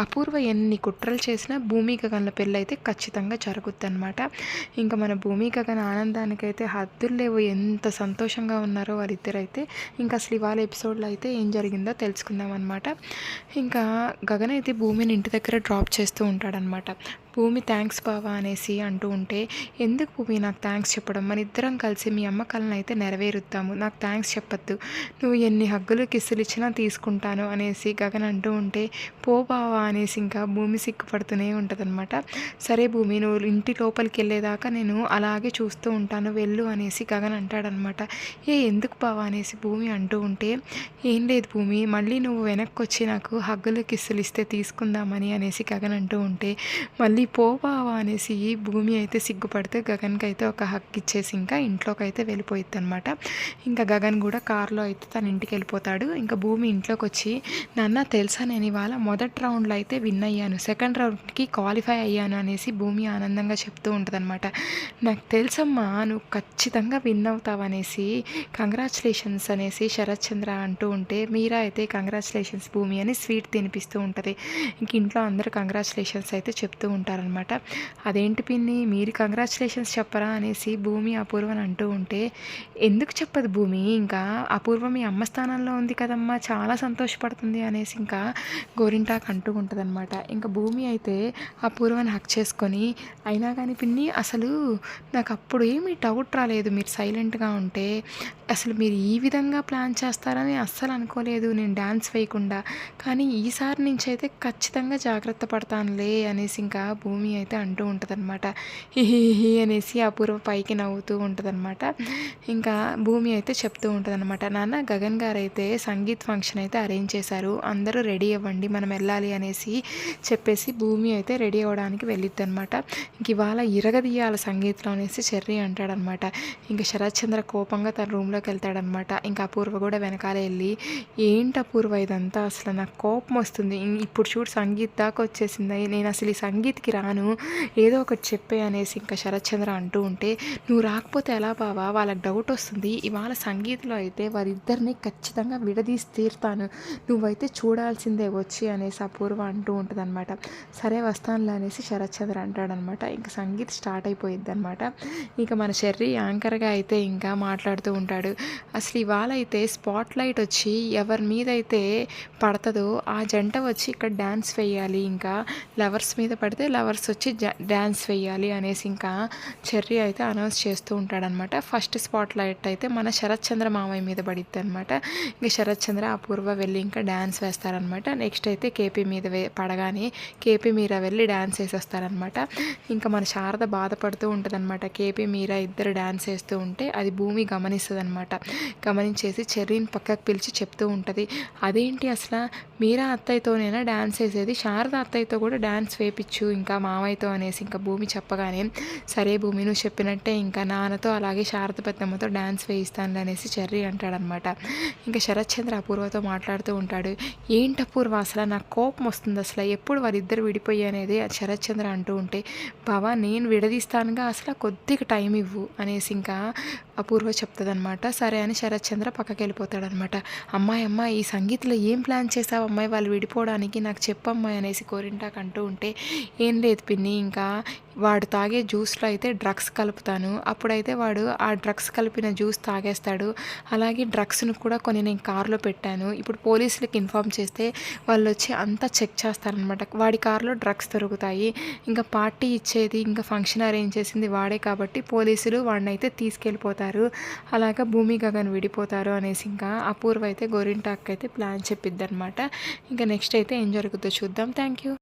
అపూర్వ ఎన్ని కుట్రలు చేసినా భూమి గగన్ల పెళ్ళైతే ఖచ్చితంగా జరుగుద్దనమాట. ఇంకా మన భూమి గగన్ ఆనందానికైతే హద్దులు లేవు. ఎంత సంతోషంగా ఉన్నారో వాళ్ళిద్దరైతే. ఇంకా అసలు ఇవాళ ఎపిసోడ్లో అయితే ఏం జరిగిందో తెలుసుకుందాం అనమాట. ఇంకా గగన్ అయితే భూమిని ఇంటి దగ్గర డ్రాప్ చేస్తూ ఉంటాడనమాట. భూమి థ్యాంక్స్ బావా అనేసి అంటూ ఉంటే, ఎందుకు భూమి నాకు థ్యాంక్స్ చెప్పడం, మన ఇద్దరం కలిసి మీ అమ్మ కలను అయితే నెరవేరుద్దాము, నాకు థ్యాంక్స్ చెప్పొద్దు, నువ్వు ఎన్ని హగ్గులు కిస్సులు ఇచ్చినా తీసుకుంటాను అనేసి గగన్ అంటూ ఉంటే, పో బావా అనేసి ఇంకా భూమి సిగ్గుపడుతూనే ఉంటుందన్నమాట. సరే భూమి, నువ్వు ఇంటి లోపలికి వెళ్ళేదాకా నేను అలాగే చూస్తూ ఉంటాను, వెళ్ళు అనేసి గగన్ అంటాడనమాట. ఎందుకు బావా అనేసి భూమి అంటూ ఉంటే, ఏం లేదు భూమి, మళ్ళీ నువ్వు వెనక్కి వచ్చి నాకు హగ్గులు కిస్సులు ఇస్తే తీసుకుందామని అనేసి గగన్ అంటూ ఉంటే, మళ్ళీ పో బావా అనేసి భూమి అయితే సిగ్గుపడితే గగన్కి అయితే ఒక హక్ ఇచ్చేసి ఇంకా ఇంట్లోకి అయితే వెళ్ళిపోయిద్ది అనమాట. ఇంకా గగన్ కూడా కారులో అయితే తన ఇంటికి వెళ్ళిపోతాడు. ఇంకా భూమి ఇంట్లోకి వచ్చి, నాన్న తెలుసా నేను ఇవాళ మొదటి రౌండ్లో అయితే విన్ అయ్యాను, సెకండ్ రౌండ్కి క్వాలిఫై అయ్యాను అనేసి భూమి ఆనందంగా చెప్తూ ఉంటుంది అనమాట. నాకు తెలుసమ్మా నువ్వు ఖచ్చితంగా విన్ అవుతావు అనేసి కంగ్రాచులేషన్స్ అనేసి శరత్ చంద్ర అంటూ ఉంటే, మీరా అయితే కంగ్రాచులేషన్స్ భూమి అని స్వీట్ తినిపిస్తూ ఉంటుంది. ఇంక ఇంట్లో అందరూ కంగ్రాచులేషన్స్ అయితే చెప్తూ ఉంటారనమాట. అదేంటి పిన్ని మీరు కంగ్రాచులేషన్స్ చెప్పరా అనేసి భూమి అపూర్వని అంటూ ఉంటే, ఎందుకు చెప్పదు భూమి, ఇంకా అపూర్వ మీ అమ్మ స్థానంలో ఉంది కదమ్మా, చాలా సంతోషపడుతుంది అనేసి ఇంకా గోరింటాకు అంటూ ఉంటుంది అనమాట. ఇంకా భూమి అయితే అపూర్వని హక్ చేసుకొని, అయినా కానీ పిన్ని అసలు నాకు అప్పుడు ఏమీ డౌట్ రాలేదు, మీరు సైలెంట్గా ఉంటే అసలు మీరు ఈ విధంగా ప్లాన్ చేస్తారని అస్సలు అనుకోలేదు నేను డ్యాన్స్ వేయకుండా, కానీ ఈసారి నుంచి అయితే ఖచ్చితంగా జాగ్రత్త పడతానులే అనేసి ఇంకా భూమి అయితే అంటూ ఉంటుందన్నమాట. హిహి అనేసి అపూర్వ పైకి నవ్వుతూ ఉంటుందన్నమాట. ఇంకా భూమి అయితే చెప్తూ ఉంటుందన్నమాట, నాన్న గగన్ గారు అయితే సంగీత్ ఫంక్షన్ అయితే అరేంజ్ చేశారు, అందరూ రెడీ అవ్వండి మనం వెళ్ళాలి అనేసి చెప్పేసి భూమి అయితే రెడీ అవ్వడానికి వెళ్ళిద్ది అనమాట. ఇంక ఇవాళ ఇరగదీయాలి సంగీత్లో అనేసి చెర్రీ అంటాడనమాట. ఇంకా శరత్ చంద్ర కోపంగా తన రూమ్లోకి వెళ్తాడనమాట. ఇంకా అపూర్వ కూడా వెనకాల వెళ్ళి, ఏంటి అపూర్వ ఇదంతా, అసలు నాకు కోపం వస్తుంది, ఇప్పుడు చూడు సంగీత్ దాకా వచ్చేసింది, నేను అసలు ఈ సంగీత్కి రాను, ఏదో ఒకటి చెప్పే అనేసి ఇంకా శరత్ చంద్ర అంటూ ఉంటే, నువ్వు రాకపోతే ఎలా బావా, వాళ్ళకి డౌట్ వస్తుంది, ఇవాళ సంగీత్లో అయితే వారిద్దరిని ఖచ్చితంగా విడదీసి తీరుతాను, నువ్వైతే చూడాల్సిందే వచ్చి అనేసి అపూర్వ అంటూ ఉంటుంది అనమాట. సరే వస్తానులే అనేసి శరత్ చంద్ర అంటాడనమాట. ఇంకా సంగీత్ స్టార్ట్ అయిపోయిద్ది అనమాట. ఇంకా మన చెర్రీ యాంకర్గా అయితే ఇంకా మాట్లాడుతూ ఉంటాడు, అసలు ఇవాళ అయితే స్పాట్ లైట్ వచ్చి ఎవరి మీద అయితే పడుతుందో ఆ జంట వచ్చి ఇక్కడ డ్యాన్స్ వేయాలి, ఇంకా లవర్స్ మీద పడితే లవర్స్ వచ్చి డ్యాన్స్ వేయాలి అనేసి ఇంకా చెర్రీ అయితే అనౌన్స్ చేస్తూ ఉంటాడనమాట. ఫస్ట్ స్పాట్ లైట్ అయితే మన శరత్ చంద్ర మామయ్య మీద పడిద్ది అనమాట. ఇంకా శరత్ చంద్ర అపూర్వ వెళ్ళి ఇంకా డ్యాన్స్ వేస్తారనమాట. నెక్స్ట్ అయితే కేపీ మీద పడగానే కేపీ మీరా వెళ్ళి డ్యాన్స్ వేసేస్తారనమాట. ఇంకా మన శారద బాధపడుతూ ఉంటుంది అనమాట. కేపీ మీరా ఇద్దరు డ్యాన్స్ వేస్తూ ఉంటే అది భూమి గమనిస్తుంది అనమాట. గమనించేసి చెర్రీని పక్కకు పిలిచి చెప్తూ ఉంటుంది, అదేంటి అసలు మీరా అత్తయ్యతోనైనా డ్యాన్స్ వేసేది, శారద అత్తయ్యతో కూడా డ్యాన్స్ వేపించు ఇంకా మామయ్యతో అనేసి ఇంకా భూమి చెప్పగానే, సరే భూమి నువ్వు చెప్పినట్టే ఇంకా నాన్నతో అలాగే శారద పెద్దమ్మతో డ్యాన్స్ వేయిస్తాను అనేసి చెర్రీ అంటాడనమాట. ఇంకా శరత్ చంద్ర అపూర్వతో మాట్లాడుతూ ఉంటాడు, ఏంటి అపూర్వ అసలు నాకు కోపం వస్తుంది, అసలు ఎప్పుడు వారిద్దరు విడిపోయి అనేది శరత్ చంద్ర అంటూ ఉంటే, బావా నేను విడదీస్తానుగా, అసలు కొద్దిగా టైం ఇవ్వు అనేసి ఇంకా అపూర్వ చెప్తుందనమాట. సరే అని శరత్ చంద్ర పక్కకి వెళ్ళిపోతాడనమాట. అమ్మాయి ఈ సంగీత్లో ఏం ప్లాన్ చేసావు అమ్మాయి వాళ్ళు విడిపోవడానికి, నాకు చెప్పమ్మాయి అనేసి కోరింటాకు అంటూ ఉంటే, ఏం లేదు పిన్ని, ఇంకా వాడు తాగే జ్యూస్లో అయితే డ్రగ్స్ కలుపుతాను, అప్పుడైతే వాడు ఆ డ్రగ్స్ కలిపిన జ్యూస్ తాగేస్తాడు, అలాగే డ్రగ్స్ను కూడా కొన్ని నేను కారులో పెట్టాను, ఇప్పుడు పోలీసులకు ఇన్ఫామ్ చేస్తే వాళ్ళు వచ్చి అంతా చెక్ చేస్తారనమాట, వాడి కారులో డ్రగ్స్ దొరుకుతాయి, ఇంకా పార్టీ ఇచ్చేది ఇంకా ఫంక్షన్ అరేంజ్ చేసింది వాడే కాబట్టి పోలీసులు వాడిని అయితే తీసుకెళ్ళిపోతారు, అలాగా భూమి గగన్ విడిపోతారు అనేసి ఇంకా అపూర్వ అయితే గోరింటాక్ అయితే ప్లాన్ చెప్పిద్ది అనమాట. ఇంకా నెక్స్ట్ అయితే ఏం జరుగుతుందో చూద్దాం. Thank you.